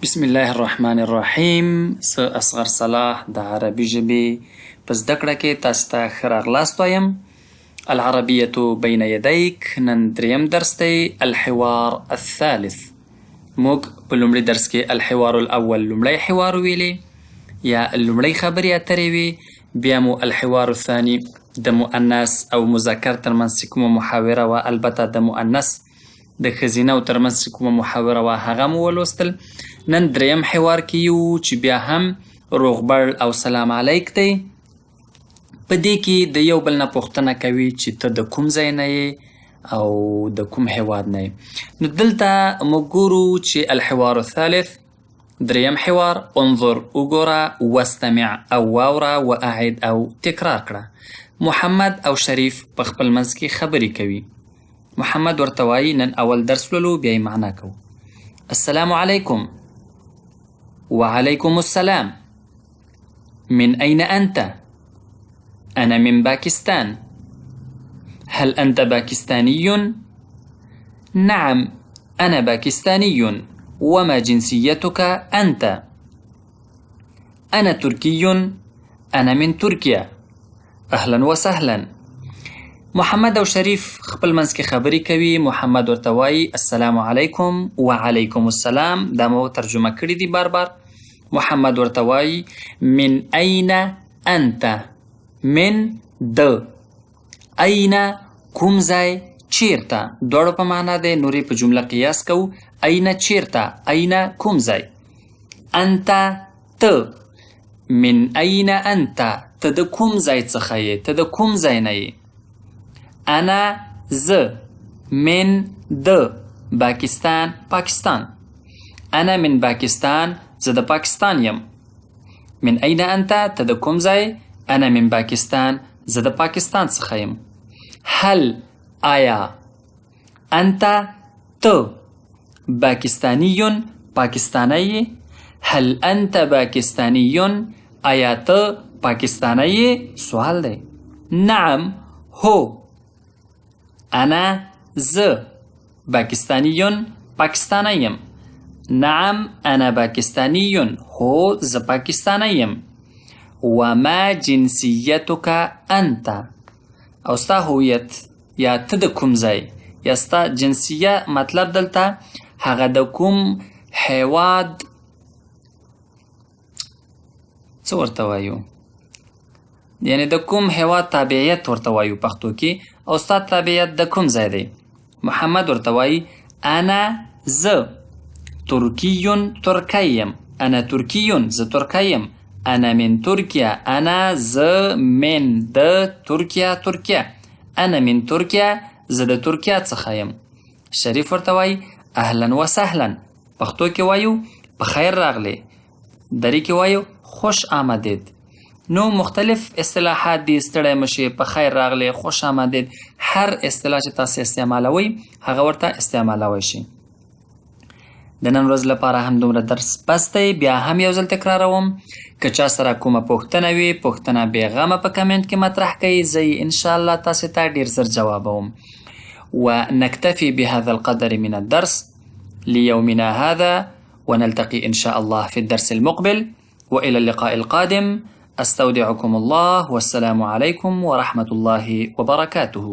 بسم الله الرحمن الرحیم. زه اصغر صلاح د عربي ژبې په زده کړه کې تاسو ته ښه راغلاست وایم. العربیة بین یدیک. نن دریم درس دی، الحوار الثالث. موږ په لومړي درس کې الحوار الاول لومړی حوار ویلې یا لومړی خبرې اترې وي، بیا مو الحوار الثاني د مؤنث او مذکر ترمنځ چې کومه محاوره وه، البته د مؤنث د ښځینه او ترمنځ چې کومه محاوره وه هغه مو ولوستل. نن دریم حوار کې یو چې بیا هم روغبړ او سلام علیک دی. په دې کې د یو بل نه پوښتنه کوي چې ته د کوم ځای نه یې او د کوم هیواد نه یې. نو دلته موږ ګورو چې الحوار الثالث دریم حوار، انظر وګوره، واستمع او واوره، واعد او تکرار کړه. محمد او شریف په خپل منځ کې خبرې کوي. محمد ورته وایي نن اول درس لولو بیا یې معنا کوو. السلام علیکم. وعليكم السلام. من أين أنت؟ أنا من باكستان. هل أنت باكستاني؟ نعم أنا باكستاني. وما جنسيتك أنت؟ أنا تركي. أنا من تركيا. أهلا وسهلا. محمد او شریف خپل منځ کې خبرې کوي. محمد ورته وایي السلام علیکم. وعلیکم السلام. دا مو ترجمه کړي دي بار بار. محمد ورته وایي من أين أنت؟ من د أين کوم ځای، چیرته، دواړو په معنا دی. نورې په جمله قیاس کوو. أين چیرته، أين کوم ځای. أنت ته. من أين أنت ته د کوم ځای څخه یې، ته د کوم ځای نه یې. انا ز من د باکستان، پاکستان. انا من باکستان، زه د پاکستان یم. من أين أنت ته د کوم ځای، انا من باکستان، زه د پاکستان څخه یم. هل آیا، انت ته، باکستانی پاکستانی. هل انت باکستانی، آیا ته پاکستانی؟ سوال دی. نعم هو. أنا ز باكستاني باكستاني. نعم أنا باكستاني. هو ز باكستاني. وما جنسيتك أنت؟ او ستا هویت یا ته د کوم ځای یا ستا جنسیه، مطلب دلته هغه د کوم هیواد څه ورته وایو، یعنی د کوم هیواد تابعیت ورته وایو پښتو کې. او ستا تابعیت د کوم ځای دی؟ محمد ورته وایي انا زه ترکی ترکیم. انا ترکی، زه ترکیم. انا من ترکیه. انا زه من د ترکیه، ترکیه. انا من ترکیه، زه د ترکیه څخه یم. شریف ورته وایي اهلا وسهلا. پښتو کې وایو په خیر راغلی، دری کې وایو خوش آمدید. نو مختلف اصطلاحات دي، ستړی مشي، په خیر راغلی، خوش آمدید. هر اصطلاح چې تاسو استعمالوئ هغه ورته استعمالوئ شي. د نن ورځ لپاره هم دومره درس بس دی. بیا هم یو ځل تکراروم، که چا سره کومه پوښتنه وي، پوښتنه بېغمه په کمنټ کې مطرح کړئ. زه یې انشاءالله تاسو ته ډېر زر جوابوم. ونكتفي بهذا القدر من الدرس ليومنا هذا، ونلتقي إن شاء الله في الدرس المقبل. وإلى اللقاء القادم. أستودعكم الله، والسلام عليكم ورحمة الله وبركاته.